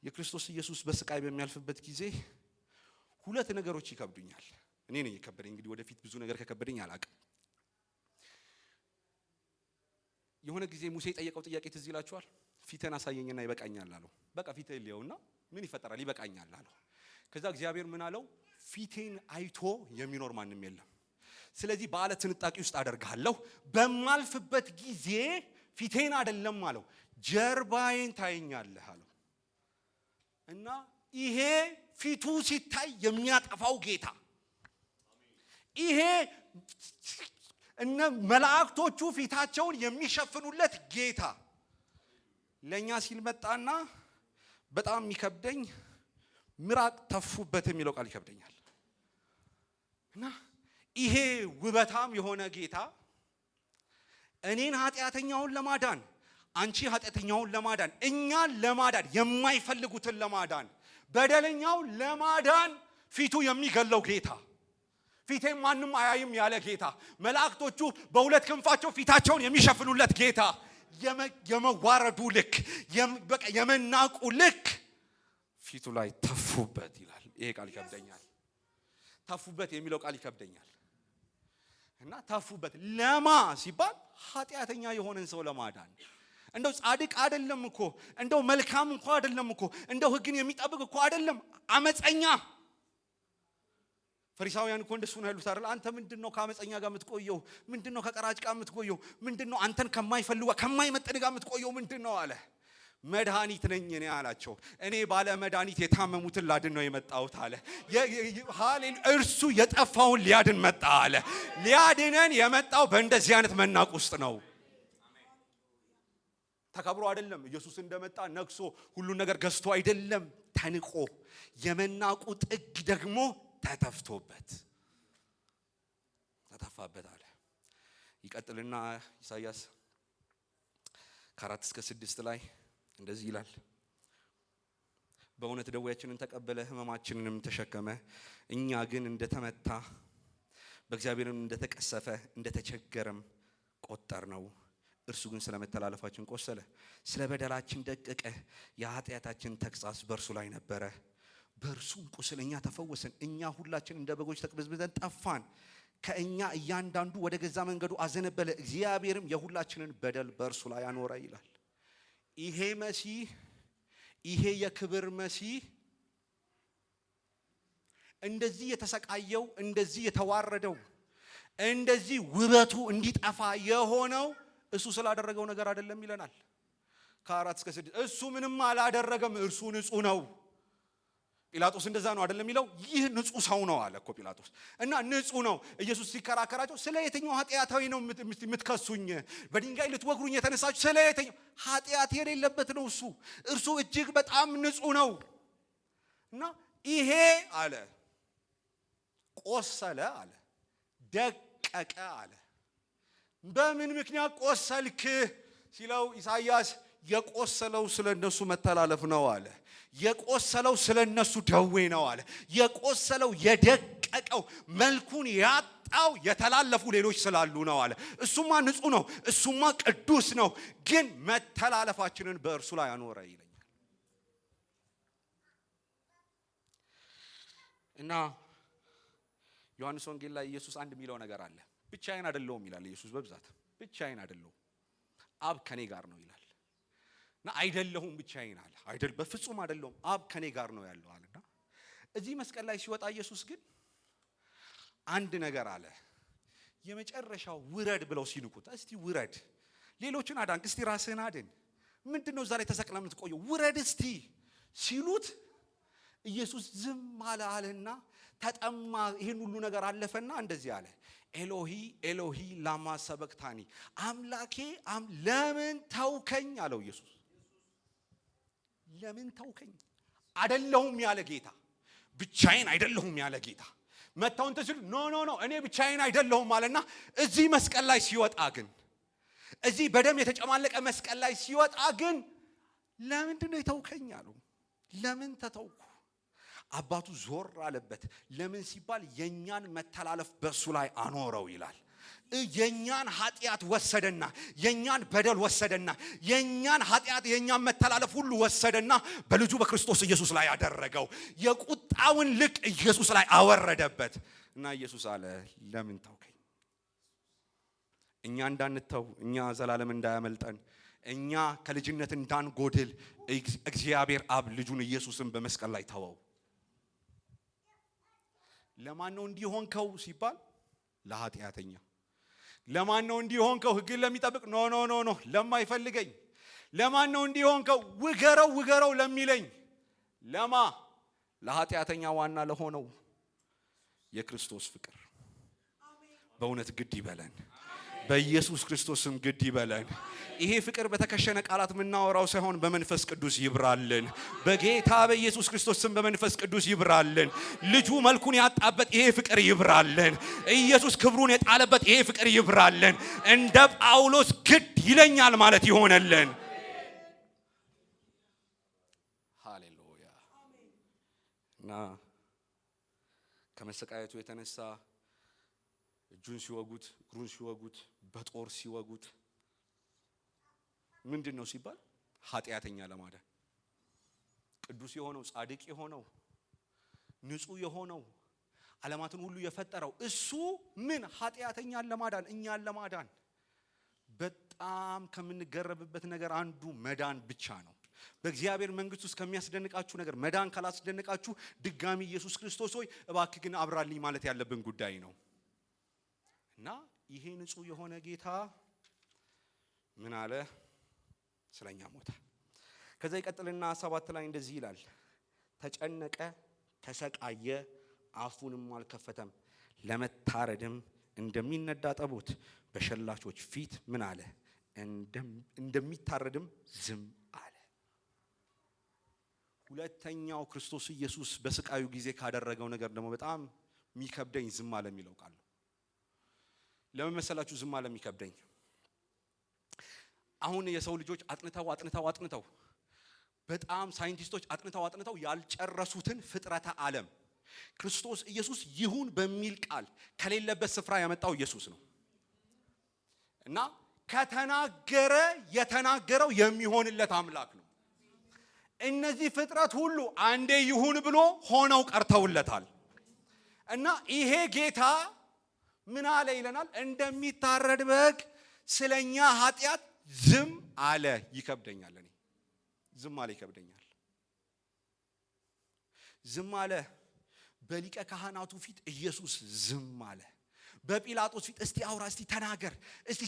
የክርስቶስ ኢየሱስ በስቃይ በሚያልፍበት ጊዜ 2 ነገሮች ይከብዱኛል። እኔ ነኝ የከበደኝ። እንግዲህ ወደፊት ብዙ ነገር ከከበደኝ አላውቅም። የሆነ ጊዜ ሙሴ የጠየቀው ጥያቄ ትዝ ይላችኋል? ፊትህን አሳየኝና ይበቃኛል አለው። በቃ ፊትህን ሊየውና ምን ይፈጠራል? ይበቃኛል አለው። ከዛ እግዚአብሔር ምን አለው? ፊቴን አይቶ የሚኖር ማንም የለም። ስለዚህ በዓለት ስንጣቂ ውስጥ አደርግሃለሁ። በማልፍበት ጊዜ ፊቴን አይደለም አለው ጀርባዬን ታየኛለህ አለው። እና ይሄ ፊቱ ሲታይ የሚያጠፋው ጌታ፣ ይሄ እነ መላእክቶቹ ፊታቸውን የሚሸፍኑለት ጌታ ለኛ ሲል መጣና በጣም የሚከብደኝ ምራቅ ተፉበት የሚለው ቃል ይከብደኛል። እና ይሄ ውበታም የሆነ ጌታ እኔን ኃጢአተኛውን ለማዳን፣ አንቺ ኃጢአተኛውን ለማዳን፣ እኛን ለማዳን፣ የማይፈልጉትን ለማዳን፣ በደለኛው ለማዳን ፊቱ የሚገለው ጌታ፣ ፊቴን ማንም አያይም ያለ ጌታ፣ መላእክቶቹ በሁለት ክንፋቸው ፊታቸውን የሚሸፍኑለት ጌታ፣ የመዋረዱ ልክ፣ በቃ የመናቁ ልክ ፊቱ ላይ ተፉበት ይላል። ይሄ ቃል ይከብደኛል። ተፉበት የሚለው ቃል ይከብደኛል። እና ተፉበት ለማ ሲባል ኃጢአተኛ የሆነን ሰው ለማዳን፣ እንደው ጻድቅ አይደለም እኮ፣ እንደው መልካም እንኳ አይደለም እኮ፣ እንደው ሕግን የሚጠብቅ እኮ አይደለም፣ አመፀኛ ፈሪሳውያን እኮ እንደሱ ነው ያሉት አይደል? አንተ ምንድነው ከአመፀኛ ጋር የምትቆየው? ምንድነው ከቀራጭ ጋር የምትቆየው? ምንድነው አንተን ከማይፈልጉ ከማይመጥን ጋር የምትቆየው? ምንድነው አለ። መድኃኒት ነኝ እኔ አላቸው። እኔ ባለ መድኃኒት የታመሙትን ላድን ነው የመጣሁት አለ። እርሱ የጠፋውን ሊያድን መጣ አለ። ሊያድነን የመጣው በእንደዚህ አይነት መናቅ ውስጥ ነው። ተከብሮ አይደለም። ኢየሱስ እንደመጣ ነግሶ ሁሉን ነገር ገዝቶ አይደለም፣ ተንቆ የመናቁ ጥግ ደግሞ ተተፍቶበት ተተፋበት አለ። ይቀጥልና ኢሳይያስ 4-6 ላይ እንደዚህ ይላል። በእውነት ደዌያችንን ተቀበለ ሕመማችንንም ተሸከመ፣ እኛ ግን እንደተመታ በእግዚአብሔርም እንደተቀሰፈ እንደተቸገረም ቆጠርነው። እርሱ ግን ስለ መተላለፋችን ቆሰለ፣ ስለ በደላችን ደቀቀ። የኃጢአታችን ተግሣጽ በእርሱ ላይ ነበረ፣ በእርሱም ቁስል እኛ ተፈወስን። እኛ ሁላችን እንደ በጎች ተቅበዝብዘን ጠፋን፣ ከእኛ እያንዳንዱ ወደ ገዛ መንገዱ አዘነበለ፣ እግዚአብሔርም የሁላችንን በደል በእርሱ ላይ አኖረ ይላል። ይሄ መሲህ፣ ይሄ የክብር መሲህ እንደዚህ የተሰቃየው፣ እንደዚህ የተዋረደው፣ እንደዚህ ውበቱ እንዲጠፋ የሆነው እሱ ስላደረገው ነገር አይደለም ይለናል። 4-6 እሱ ምንም አላደረገም፣ እርሱ ንጹህ ነው። ጲላጦስ እንደዛ ነው አይደለም የሚለው? ይህ ንጹህ ሰው ነው አለ እኮ ጲላጦስ። እና ንጹህ ነው። ኢየሱስ ሲከራከራቸው ስለ የትኛው ኃጢአታዊ ነው የምትከሱኝ? በድንጋይ ልትወግሩኝ የተነሳችሁ ስለ የትኛው? ኃጢአት የሌለበት ነው እሱ። እርሱ እጅግ በጣም ንጹህ ነው። እና ይሄ አለ ቆሰለ አለ፣ ደቀቀ አለ። በምን ምክንያት ቆሰልክ ሲለው ኢሳይያስ የቆሰለው ስለነሱ መተላለፍ ነው አለ። የቆሰለው ስለነሱ ደዌ ነው አለ። የቆሰለው የደቀቀው መልኩን ያጣው የተላለፉ ሌሎች ስላሉ ነው አለ። እሱማ ንጹህ ነው፣ እሱማ ቅዱስ ነው፣ ግን መተላለፋችንን በእርሱ ላይ አኖረ ይለኛል። እና ዮሐንስ ወንጌል ላይ ኢየሱስ አንድ የሚለው ነገር አለ። ብቻዬን አይደለሁም ይላል ኢየሱስ በብዛት። ብቻዬን አይደለሁም፣ አብ ከኔ ጋር ነው ይላል። እና አይደለሁም ብቻዬን አለ። አይደል፣ በፍጹም አይደለሁም፣ አብ ከኔ ጋር ነው ያለው አለና እዚህ መስቀል ላይ ሲወጣ ኢየሱስ ግን አንድ ነገር አለ። የመጨረሻው ውረድ ብለው ሲንቁት፣ እስቲ ውረድ፣ ሌሎችን አዳንክ፣ እስቲ ራስህን አድን፣ ምንድነው እዛ ላይ ተሰቅለህ የምትቆየው? ውረድ እስቲ ሲሉት ኢየሱስ ዝም አለና ተጠማ። ይሄን ሁሉ ነገር አለፈና እንደዚህ አለ፣ ኤሎሂ ኤሎሂ ላማ ሰበክታኒ፣ አምላኬ ለምን ተውከኝ አለው ኢየሱስ። ለምን ተውከኝ? አይደለሁም ያለ ጌታ፣ ብቻዬን አይደለሁም ያለ ጌታ መታውን ተስል ኖ ኖ ኖ እኔ ብቻዬን አይደለሁም አለና እዚህ መስቀል ላይ ሲወጣ ግን፣ እዚህ በደም የተጨማለቀ መስቀል ላይ ሲወጣ ግን ለምንድን ነው የተውከኝ አለው። ለምን ተተውኩ? አባቱ ዞር አለበት። ለምን ሲባል የኛን መተላለፍ በሱ ላይ አኖረው ይላል። የኛን ኃጢአት ወሰደና፣ የኛን በደል ወሰደና፣ የኛን ኃጢአት የኛን መተላለፍ ሁሉ ወሰደና በልጁ በክርስቶስ ኢየሱስ ላይ ያደረገው። የቁጣውን ልክ ኢየሱስ ላይ አወረደበት እና ኢየሱስ አለ ለምን ተውከኝ? እኛ እንዳንተው፣ እኛ ዘላለም እንዳያመልጠን፣ እኛ ከልጅነት እንዳንጎድል እግዚአብሔር አብ ልጁን ኢየሱስን በመስቀል ላይ ተወው። ለማን ነው እንዲሆንከው ሲባል ለኃጢአተኛ። ለማን ነው እንዲሆንከው? ሕግን ለሚጠብቅ ኖ ኖ ኖ ኖ ለማይፈልገኝ። ለማን ነው እንዲሆንከው? ውገረው ውገረው ለሚለኝ። ለማ? ለኃጢአተኛ ዋና ለሆነው የክርስቶስ ፍቅር በእውነት ግድ ይበለን። በኢየሱስ ክርስቶስም ግድ ይበለን። ይሄ ፍቅር በተከሸነ ቃላት የምናወራው ሳይሆን በመንፈስ ቅዱስ ይብራልን። በጌታ በኢየሱስ ክርስቶስም በመንፈስ ቅዱስ ይብራልን። ልጁ መልኩን ያጣበት ይሄ ፍቅር ይብራልን። ኢየሱስ ክብሩን የጣለበት ይሄ ፍቅር ይብራልን። እንደ ጳውሎስ ግድ ይለኛል ማለት ይሆነልን። ሃሌሉያ። እና ከመሰቃየቱ የተነሳ እጁን ሲወጉት፣ እግሩን ሲወጉት፣ በጦር ሲወጉት ምንድን ነው ሲባል ኃጢአተኛ ለማዳን ቅዱስ የሆነው ጻድቅ የሆነው ንጹህ የሆነው ዓለማትን ሁሉ የፈጠረው እሱ ምን ኃጢአተኛን ለማዳን እኛን ለማዳን። በጣም ከምንገረብበት ነገር አንዱ መዳን ብቻ ነው። በእግዚአብሔር መንግስት ውስጥ ከሚያስደንቃችሁ ነገር መዳን ካላስደንቃችሁ ድጋሚ ኢየሱስ ክርስቶስ ሆይ እባክህ ግን አብራልኝ ማለት ያለብን ጉዳይ ነው። እና ይሄ ንጹህ የሆነ ጌታ ምን አለ? ስለኛ ሞተ። ከዛ ይቀጥልና 7 ላይ እንደዚህ ይላል፣ ተጨነቀ፣ ተሰቃየ፣ አፉንም አልከፈተም፣ ለመታረድም እንደሚነዳ ጠቦት በሸላቾች ፊት ምን አለ? እንደሚታረድም ዝም አለ። ሁለተኛው ክርስቶስ ኢየሱስ በስቃዩ ጊዜ ካደረገው ነገር ደግሞ በጣም የሚከብደኝ ዝም አለ የሚለው ቃል ነው። ለምን መሰላችሁ ዝም አለ የሚከብደኝ? አሁን የሰው ልጆች አጥንተው በጣም ሳይንቲስቶች አጥንተው ያልጨረሱትን ፍጥረተ ዓለም ክርስቶስ ኢየሱስ ይሁን በሚል ቃል ከሌለበት ስፍራ ያመጣው ኢየሱስ ነው። እና ከተናገረ የተናገረው የሚሆንለት አምላክ ነው። እነዚህ ፍጥረት ሁሉ አንዴ ይሁን ብሎ ሆነው ቀርተውለታል። እና ይሄ ጌታ ምን አለ ይለናል? እንደሚታረድ በግ ስለኛ ኃጢአት ዝም አለ። ይከብደኛል። እኔ ዝም አለ ይከብደኛል። ዝም አለ። በሊቀ ካህናቱ ፊት ኢየሱስ ዝም አለ። በጲላጦስ ፊት እስቲ አውራ፣ እስቲ ተናገር፣ እስቲ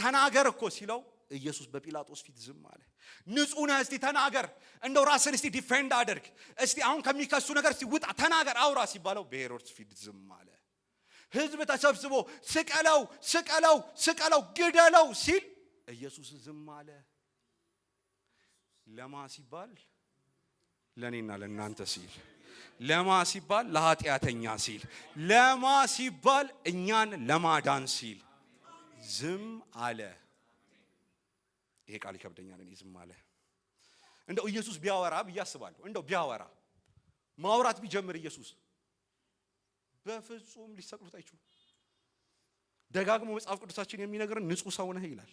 ተናገር እኮ ሲለው ኢየሱስ በጲላጦስ ፊት ዝም አለ። ንጹህ ነህ፣ እስቲ ተናገር፣ እንደው ራስን እስቲ ዲፌንድ አድርግ፣ እስቲ አሁን ከሚከሱ ነገር እስቲ ውጣ፣ ተናገር፣ አውራ ሲባለው በሄሮድስ ፊት ዝም አለ። ህዝብ ተሰብስቦ ስቀለው፣ ግደለው ሲል ኢየሱስ ዝም አለ። ለማ ሲባል ለኔና ለናንተ ሲል፣ ለማ ሲባል ለኃጢአተኛ ሲል፣ ለማ ሲባል እኛን ለማዳን ሲል ዝም አለ። ይሄ ቃል ይከብደኛል። እኔ ዝም አለ። እንደው ኢየሱስ ቢያወራ ብዬ አስባለሁ። እንደው ቢያወራ ማውራት ቢጀምር ኢየሱስ በፍጹም ሊሰቅሉት አይችሉም። ደጋግሞ መጽሐፍ ቅዱሳችን የሚነግረን ንጹህ ሰው ነህ ይላል።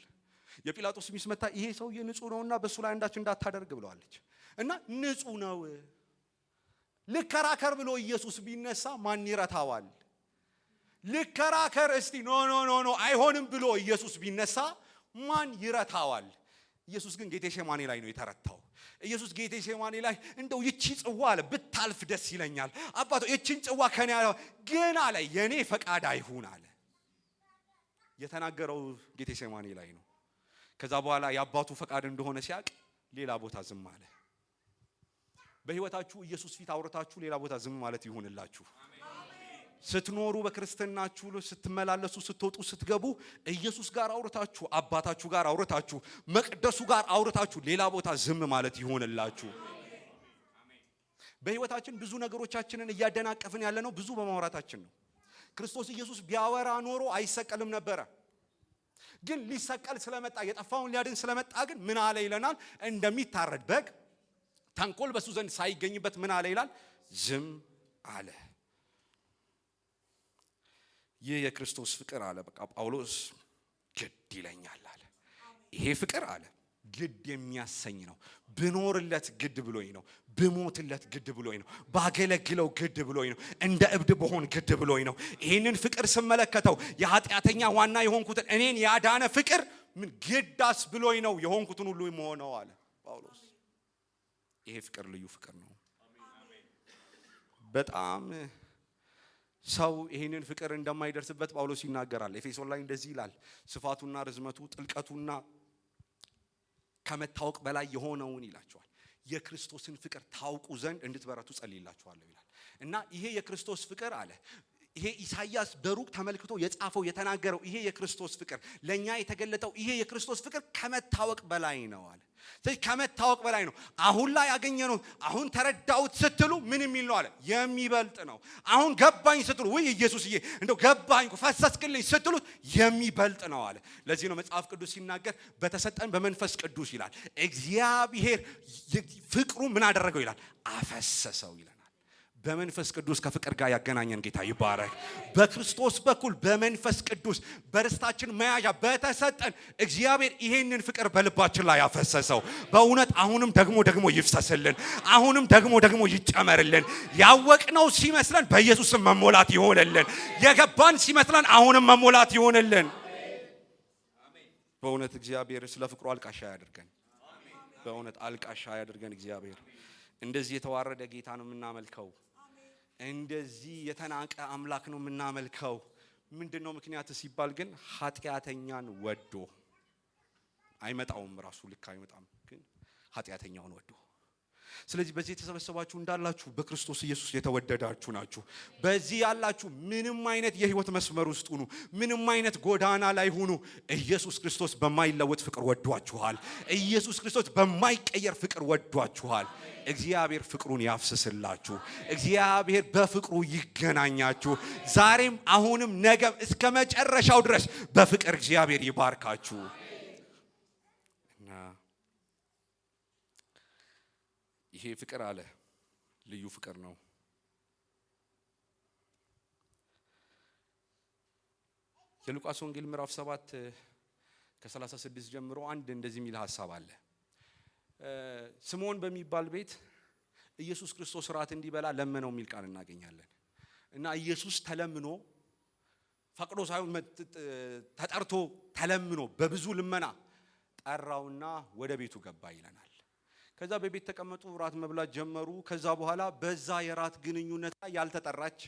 የጲላጦስ ሚስት መታ ይሄ ሰውዬ ንጹህ ነውና በሱ ላይ አንዳች እንዳታደርግ ብለዋለች። እና ንጹህ ነው ልከራከር ብሎ ኢየሱስ ቢነሳ ማን ይረታዋል? ልከራከር እስቲ ኖ አይሆንም ብሎ ኢየሱስ ቢነሳ ማን ይረታዋል? ኢየሱስ ግን ጌቴሴማኒ ላይ ነው የተረታው። ኢየሱስ ጌቴሴማኒ ላይ እንደው ይቺ ጽዋ አለ ብታልፍ ደስ ይለኛል አባቶ፣ ይቺን ጽዋ ከኔ ግን አለ የኔ ፈቃድ አይሁን አለ። የተናገረው ጌቴሴማኒ ላይ ነው። ከዛ በኋላ የአባቱ ፈቃድ እንደሆነ ሲያቅ ሌላ ቦታ ዝም አለ። በህይወታችሁ ኢየሱስ ፊት አውርታችሁ ሌላ ቦታ ዝም ማለት ይሁንላችሁ። ስትኖሩ በክርስትናችሁ ስትመላለሱ፣ ስትወጡ፣ ስትገቡ ኢየሱስ ጋር አውርታችሁ፣ አባታችሁ ጋር አውርታችሁ፣ መቅደሱ ጋር አውርታችሁ ሌላ ቦታ ዝም ማለት ይሁንላችሁ። በህይወታችን ብዙ ነገሮቻችንን እያደናቀፍን ያለነው ብዙ በማውራታችን ነው። ክርስቶስ ኢየሱስ ቢያወራ ኖሮ አይሰቀልም ነበረ። ግን ሊሰቀል ስለመጣ የጠፋውን ሊያድን ስለመጣ ግን ምን አለ ይለናል? እንደሚታረድ በግ ተንኮል በሱ ዘንድ ሳይገኝበት ምን አለ ይላል? ዝም አለ። ይህ የክርስቶስ ፍቅር አለ። በቃ ጳውሎስ ግድ ይለኛል አለ። ይሄ ፍቅር አለ ግድ የሚያሰኝ ነው። ብኖርለት ግድ ብሎኝ ነው። ብሞትለት ግድ ብሎኝ ነው። ባገለግለው ግድ ብሎኝ ነው። እንደ እብድ በሆን ግድ ብሎኝ ነው። ይህንን ፍቅር ስመለከተው የኃጢአተኛ ዋና የሆንኩትን እኔን ያዳነ ፍቅር ምን ግዳስ ብሎኝ ነው የሆንኩትን ሁሉ የምሆነው አለ ጳውሎስ። ይሄ ፍቅር ልዩ ፍቅር ነው። በጣም ሰው ይሄንን ፍቅር እንደማይደርስበት ጳውሎስ ይናገራል። ኤፌሶን ላይ እንደዚህ ይላል፣ ስፋቱና ርዝመቱ ጥልቀቱና ከመታወቅ በላይ የሆነውን ይላቸዋል። የክርስቶስን ፍቅር ታውቁ ዘንድ እንድትበረቱ ጸልይላችኋለሁ ይላል። እና ይሄ የክርስቶስ ፍቅር አለ። ይሄ ኢሳይያስ በሩቅ ተመልክቶ የጻፈው የተናገረው ይሄ የክርስቶስ ፍቅር ለኛ የተገለጠው ይሄ የክርስቶስ ፍቅር ከመታወቅ በላይ ነው አለ። ስለዚህ ከመታወቅ በላይ ነው። አሁን ላይ ያገኘነው አሁን ተረዳሁት ስትሉ ምን የሚል ነው አለ? የሚበልጥ ነው። አሁን ገባኝ ስትሉ ወይ ኢየሱስዬ እንደው ገባኝ ፈሰስክልኝ ስትሉት የሚበልጥ ነው አለ። ለዚህ ነው መጽሐፍ ቅዱስ ሲናገር በተሰጠን በመንፈስ ቅዱስ ይላል እግዚአብሔር ፍቅሩ ምን አደረገው ይላል? አፈሰሰው ይላል። በመንፈስ ቅዱስ ከፍቅር ጋር ያገናኘን ጌታ ይባረክ። በክርስቶስ በኩል በመንፈስ ቅዱስ በርስታችን መያዣ በተሰጠን እግዚአብሔር ይሄንን ፍቅር በልባችን ላይ ያፈሰሰው በእውነት አሁንም ደግሞ ይፍሰስልን። አሁንም ደግሞ ይጨመርልን። ያወቅነው ሲመስለን በኢየሱስም መሞላት ይሆንልን። የገባን ሲመስለን አሁንም መሞላት ይሆንልን። በእውነት እግዚአብሔር ስለ ፍቅሩ አልቃሻ ያድርገን። በእውነት አልቃሻ ያድርገን እግዚአብሔር። እንደዚህ የተዋረደ ጌታ ነው የምናመልከው። እንደዚህ የተናቀ አምላክ ነው የምናመልከው። ምንድነው ምክንያት ሲባል ግን ኃጢአተኛን ወዶ አይመጣውም። ራሱ ልክ አይመጣም፣ ግን ኃጢአተኛውን ወዶ። ስለዚህ በዚህ የተሰበሰባችሁ እንዳላችሁ በክርስቶስ ኢየሱስ የተወደዳችሁ ናችሁ። በዚህ ያላችሁ ምንም አይነት የህይወት መስመር ውስጥ ሁኑ፣ ምንም አይነት ጎዳና ላይ ሁኑ፣ ኢየሱስ ክርስቶስ በማይለወጥ ፍቅር ወዷችኋል። ኢየሱስ ክርስቶስ በማይቀየር ፍቅር ወዷችኋል። እግዚአብሔር ፍቅሩን ያፍስስላችሁ። እግዚአብሔር በፍቅሩ ይገናኛችሁ። ዛሬም አሁንም ነገም እስከ መጨረሻው ድረስ በፍቅር እግዚአብሔር ይባርካችሁ። ይሄ ፍቅር አለ ልዩ ፍቅር ነው። የሉቃስ ወንጌል ምዕራፍ 7 ከ36 ጀምሮ አንድ እንደዚህ የሚል ሐሳብ አለ። ስምዖን በሚባል ቤት ኢየሱስ ክርስቶስ ራት እንዲበላ ለመነው የሚል ቃል እናገኛለን። እና ኢየሱስ ተለምኖ ፈቅዶ ሳይሆን ተጠርቶ ተለምኖ በብዙ ልመና ጠራውና ወደ ቤቱ ገባ ይለናል። ከዛ በቤት ተቀመጡ፣ ራት መብላት ጀመሩ። ከዛ በኋላ በዛ የራት ግንኙነት ላይ ያልተጠራች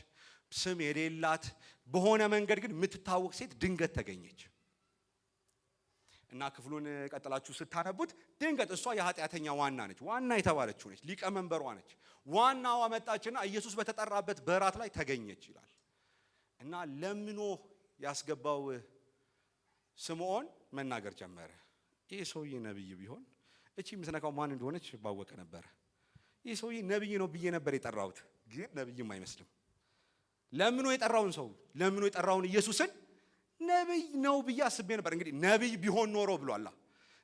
ስም የሌላት በሆነ መንገድ ግን የምትታወቅ ሴት ድንገት ተገኘች። እና ክፍሉን ቀጥላችሁ ስታነቡት ድንገት እሷ የኃጢአተኛ ዋና ነች፣ ዋና የተባለችው ነች፣ ሊቀመንበሯ ነች። ዋናዋ መጣችና ኢየሱስ በተጠራበት በራት ላይ ተገኘች ይላል። እና ለምኖ ያስገባው ስምዖን መናገር ጀመረ። ይህ ሰውዬ ነብይ ቢሆን እቺ የምትነካው ማን እንደሆነች ባወቀ ነበር። ይህ ሰውዬ ነብይ ነው ብዬ ነበር የጠራሁት፣ ግን ነብይም አይመስልም። ለምኖ የጠራውን ሰው ለምኖ የጠራውን ኢየሱስን ነብይ ነው ብዬ አስቤ ነበር። እንግዲህ ነብይ ቢሆን ኖሮ ብሏል።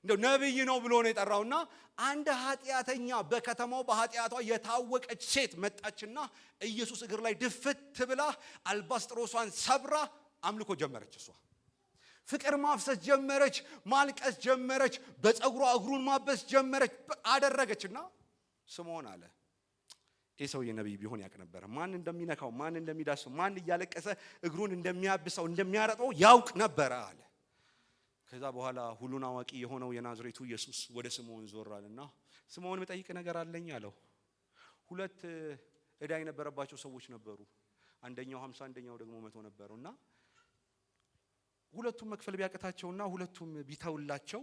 እንደው ነብይ ነው ብሎ ነው የጠራውና አንድ ኃጢአተኛ በከተማው በኃጢአቷ የታወቀች ሴት መጣችና ኢየሱስ እግር ላይ ድፍት ብላ አልባስጥሮሷን ሰብራ አምልኮ ጀመረች። እሷ ፍቅር ማፍሰስ ጀመረች፣ ማልቀስ ጀመረች፣ በፀጉሯ እግሩን ማበስ ጀመረች አደረገችና ስምዖን አለ ይህ ሰውዬ ነብይ ቢሆን ያውቅ ነበር። ማን እንደሚነካው፣ ማን እንደሚዳስሰው፣ ማን እያለቀሰ እግሩን እንደሚያብሰው እንደሚያረጠው ያውቅ ነበር አለ። ከዛ በኋላ ሁሉን አዋቂ የሆነው የናዝሬቱ ኢየሱስ ወደ ስምዖን ዞር አለና ስምዖን መጠይቅ ነገር አለኝ አለው። ሁለት ዕዳ የነበረባቸው ሰዎች ነበሩ። አንደኛው 50 አንደኛው ደግሞ 100 ነበሩና ሁለቱም መክፈል ቢያቀታቸውና ሁለቱም ቢተውላቸው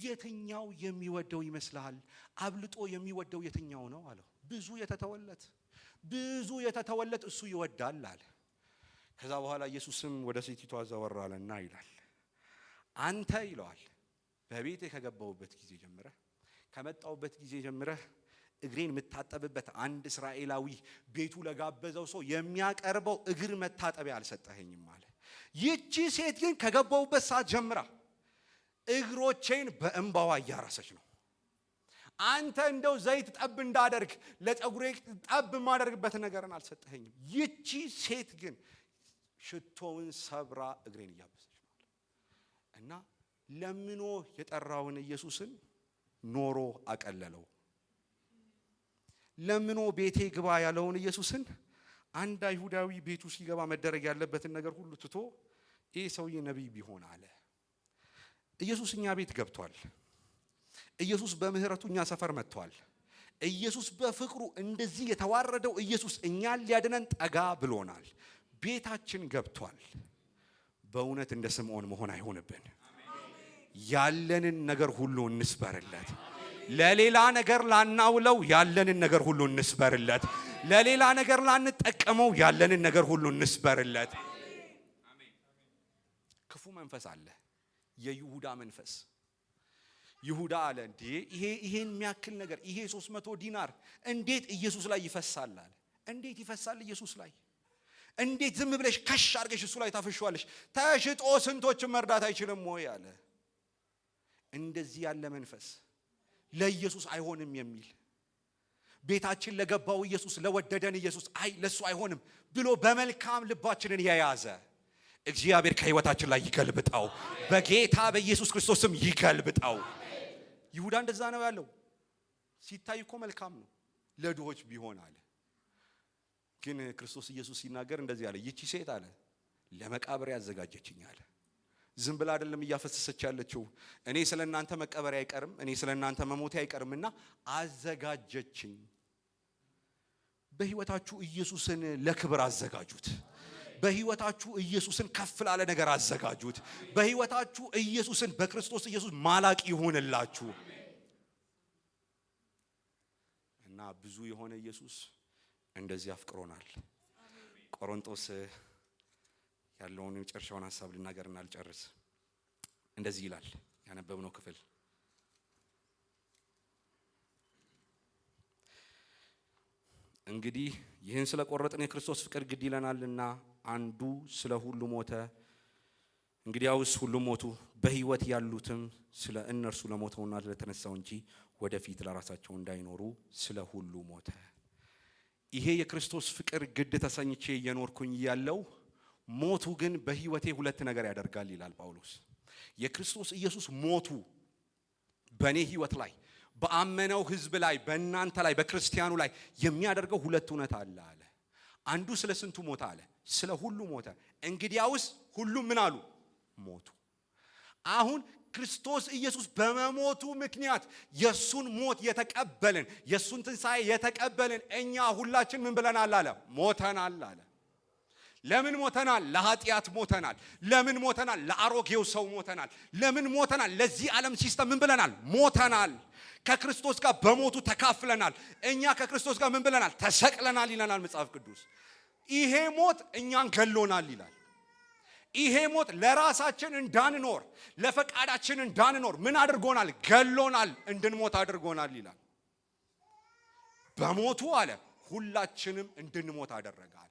የትኛው የሚወደው ይመስልሃል? አብልጦ የሚወደው የትኛው ነው አለው። ብዙ የተተወለት እሱ ይወዳል አለ። ከዛ በኋላ ኢየሱስም ወደ ሴቲቱ አዘወር አለና ይላል አንተ ይለዋል በቤቴ ከገባሁበት ጊዜ ጀምረህ ከመጣሁበት ጊዜ ጀምረህ እግሬን የምታጠብበት አንድ እስራኤላዊ ቤቱ ለጋበዘው ሰው የሚያቀርበው እግር መታጠቢያ አልሰጠኸኝም አለ። ይቺ ሴት ግን ከገባሁበት ሰዓት ጀምራ እግሮቼን በእንባዋ እያራሰች ነው። አንተ እንደው ዘይት ጠብ እንዳደርግ ለፀጉሬ ጠብ ማደርግበት ነገርን አልሰጠኸኝም። ይቺ ሴት ግን ሽቶውን ሰብራ እግሬን እያበሰች ነው እና ለምኖ የጠራውን ኢየሱስን ኖሮ አቀለለው። ለምኖ ቤቴ ግባ ያለውን ኢየሱስን አንድ አይሁዳዊ ቤቱ ሲገባ መደረግ ያለበትን ነገር ሁሉ ትቶ ይህ ሰውዬ ነብይ ቢሆን አለ። ኢየሱስ እኛ ቤት ገብቷል። ኢየሱስ በምህረቱ እኛ ሰፈር መጥቷል። ኢየሱስ በፍቅሩ እንደዚህ የተዋረደው ኢየሱስ እኛን ሊያድነን ጠጋ ብሎናል። ቤታችን ገብቷል። በእውነት እንደ ስምዖን መሆን አይሆንብን። ያለንን ነገር ሁሉ እንስበርለት። ለሌላ ነገር ላናውለው ያለንን ነገር ሁሉ እንስበርለት። ለሌላ ነገር ላንጠቀመው ያለንን ነገር ሁሉ እንስበርለት። ክፉ መንፈስ አለ፣ የይሁዳ መንፈስ። ይሁዳ አለ እንዴ ይሄን የሚያክል ነገር ይሄ 300 ዲናር እንዴት ኢየሱስ ላይ ይፈሳል አለ። እንዴት ይፈሳል ኢየሱስ ላይ? እንዴት ዝም ብለሽ ከሽ አድርገሽ እሱ ላይ ታፈሽዋለሽ? ተሽጦ ስንቶችን መርዳት አይችልም ወይ አለ። እንደዚህ ያለ መንፈስ ለኢየሱስ አይሆንም የሚል ቤታችን ለገባው ኢየሱስ ለወደደን ኢየሱስ አይ ለሱ አይሆንም ብሎ በመልካም ልባችንን የያዘ እግዚአብሔር ከህይወታችን ላይ ይገልብጣው፣ በጌታ በኢየሱስ ክርስቶስም ይገልብጣው። ይሁዳ እንደዛ ነው ያለው። ሲታይ እኮ መልካም ነው ለድሆች ቢሆን አለ። ግን ክርስቶስ ኢየሱስ ሲናገር እንደዚህ አለ፣ ይቺ ሴት አለ ለመቃብር ያዘጋጀችኝ አለ። ዝም ብላ አይደለም እያፈሰሰች ያለችው። እኔ ስለናንተ መቀበሪያ አይቀርም፣ እኔ ስለናንተ መሞቴ አይቀርምና አዘጋጀችኝ። በህይወታችሁ ኢየሱስን ለክብር አዘጋጁት። በህይወታችሁ ኢየሱስን ከፍ ላለ ነገር አዘጋጁት። በህይወታችሁ ኢየሱስን በክርስቶስ ኢየሱስ ማላቅ ይሆንላችሁ እና ብዙ የሆነ ኢየሱስ እንደዚህ አፍቅሮናል። ቆሮንቶስ ያለውን የመጨረሻውን ሐሳብ ልናገርና ልጨርስ። እንደዚህ ይላል ያነበብነው ክፍል፣ እንግዲህ ይህን ስለቆረጥን የክርስቶስ ፍቅር ግድ ይለናልና አንዱ ስለ ሁሉ ሞተ፣ እንግዲያውስ ሁሉም ሞቱ። በህይወት ያሉትም ስለ እነርሱ ለሞተውና ለተነሳው እንጂ ወደፊት ለራሳቸው እንዳይኖሩ ስለ ሁሉ ሞተ። ይሄ የክርስቶስ ፍቅር ግድ ተሰኝቼ እየኖርኩኝ ያለው ሞቱ ግን በህይወቴ ሁለት ነገር ያደርጋል ይላል ጳውሎስ። የክርስቶስ ኢየሱስ ሞቱ በእኔ ህይወት ላይ በአመነው ህዝብ ላይ በእናንተ ላይ በክርስቲያኑ ላይ የሚያደርገው ሁለት እውነት አለ አለ። አንዱ ስለ ስንቱ ሞተ አለ? ስለ ሁሉ ሞተ። እንግዲያውስ ሁሉም ምን አሉ? ሞቱ። አሁን ክርስቶስ ኢየሱስ በመሞቱ ምክንያት የሱን ሞት የተቀበልን የሱን ትንሣኤ የተቀበልን እኛ ሁላችን ምን ብለናል አለ? ሞተናል አለ። ለምን ሞተናል? ለኃጢአት ሞተናል። ለምን ሞተናል? ለአሮጌው ሰው ሞተናል። ለምን ሞተናል? ለዚህ ዓለም ሲስተም ምን ብለናል? ሞተናል። ከክርስቶስ ጋር በሞቱ ተካፍለናል። እኛ ከክርስቶስ ጋር ምን ብለናል? ተሰቅለናል ይለናል መጽሐፍ ቅዱስ። ይሄ ሞት እኛን ገሎናል ይላል። ይሄ ሞት ለራሳችን እንዳንኖር ለፈቃዳችን እንዳንኖር ምን አድርጎናል? ገሎናል፣ እንድንሞት አድርጎናል ይላል። በሞቱ አለ ሁላችንም እንድንሞት አደረጋል።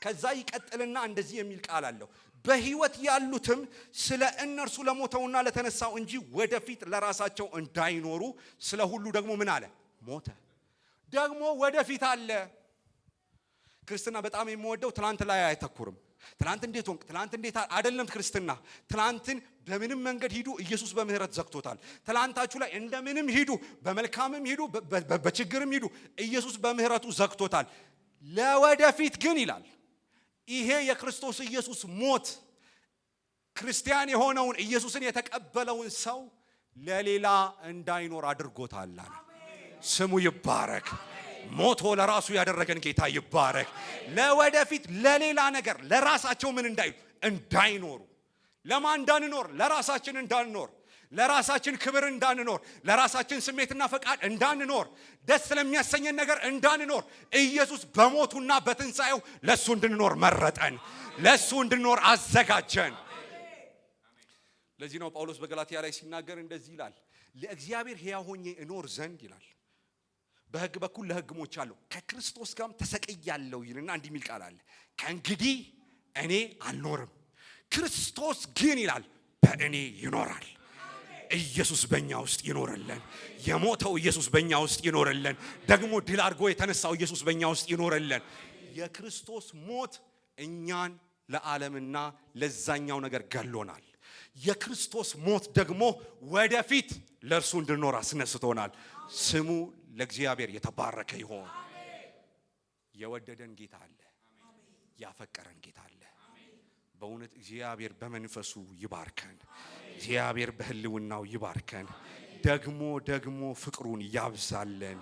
ከዛ ይቀጥልና እንደዚህ የሚል ቃል አለው፣ በህይወት ያሉትም ስለ እነርሱ ለሞተውና ለተነሳው እንጂ ወደፊት ለራሳቸው እንዳይኖሩ ስለ ሁሉ ደግሞ ምን አለ? ሞተ። ደግሞ ወደፊት አለ። ክርስትና በጣም የሚወደው ትላንት ላይ አይተኩርም። ትላንት እንዴት ሆንክ? ትላንት እንዴት አይደለም ክርስትና። ትላንትን በምንም መንገድ ሂዱ፣ ኢየሱስ በምህረት ዘግቶታል። ትላንታችሁ ላይ እንደምንም ሂዱ፣ በመልካምም ሂዱ፣ በችግርም ሂዱ፣ ኢየሱስ በምህረቱ ዘግቶታል። ለወደፊት ግን ይላል ይሄ የክርስቶስ ኢየሱስ ሞት ክርስቲያን የሆነውን ኢየሱስን የተቀበለውን ሰው ለሌላ እንዳይኖር አድርጎታል። ስሙ ይባረክ። ሞቶ ለራሱ ያደረገን ጌታ ይባረክ። ለወደፊት ለሌላ ነገር ለራሳቸው ምን እንዳይኖሩ። ለማን እንዳንኖር? ለራሳችን እንዳንኖር፣ ለራሳችን ክብር እንዳንኖር፣ ለራሳችን ስሜትና ፈቃድ እንዳንኖር፣ ደስ ስለሚያሰኘን ነገር እንዳንኖር ኢየሱስ በሞቱና በትንሣኤው ለሱ እንድንኖር መረጠን፣ ለሱ እንድንኖር አዘጋጀን። ለዚህ ነው ጳውሎስ በገላትያ ላይ ሲናገር እንደዚህ ይላል፣ ለእግዚአብሔር ሕያው ሆኜ እኖር ዘንድ ይላል በሕግ በኩል ለሕግ ሞቻለሁ ከክርስቶስ ጋርም ተሰቅያለሁ ይልና እንዲህ የሚል ቃል አለ፣ ከእንግዲህ እኔ አልኖርም ክርስቶስ ግን ይላል በእኔ ይኖራል። ኢየሱስ በእኛ ውስጥ ይኖርልን። የሞተው ኢየሱስ በእኛ ውስጥ ይኖርልን። ደግሞ ድል አድርጎ የተነሳው ኢየሱስ በእኛ ውስጥ ይኖርልን። የክርስቶስ ሞት እኛን ለዓለምና ለዛኛው ነገር ገሎናል። የክርስቶስ ሞት ደግሞ ወደፊት ለእርሱ እንድንኖር አስነስቶናል። ስሙ ለእግዚአብሔር የተባረከ ይሆን። የወደደን ጌታ አለ፣ ያፈቀረን ጌታ አለ። በእውነት እግዚአብሔር በመንፈሱ ይባርከን። እግዚአብሔር በህልውናው ይባርከን። ደግሞ ፍቅሩን ያብዛለን።